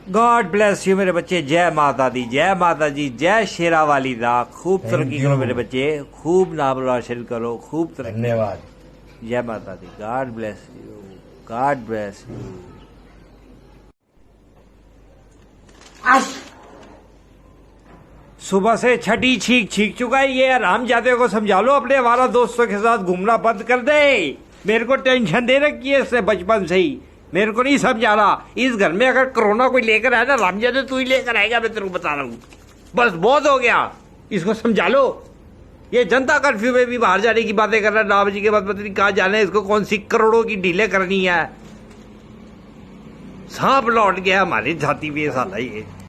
God bless you मेरे बच्चे। जय माता दी, जय माता जी, जय शेरा वाली दा। खूब तरक्की करो मेरे बच्चे, खूब नाम रोशन करो, खूब तरक्की। धन्यवाद। जय माता दी। God bless you, God bless you. सुबह से छठी छींक चुका है ये। हरामजादे को समझा लो अपने हमारा दोस्तों के साथ घूमना बंद कर दे। मेरे को टेंशन दे रखी है इससे बचपन से ही। मेरे को नहीं समझा रहा। इस घर में अगर कोरोना कोई लेकर आया ना हरामजादे, तू ही लेकर आएगा, मैं तेरे को बता रहा हूँ। बस बहुत हो गया, इसको समझा लो। ये जनता कर्फ्यू में भी बाहर जाने की बातें कर रहा है। 9 बजे के बाद पता नहीं कहाँ जाना है इसको, कौन सी करोड़ों की डीलें करनी है। सांप लौट गया हमारी छाती पे साला ये।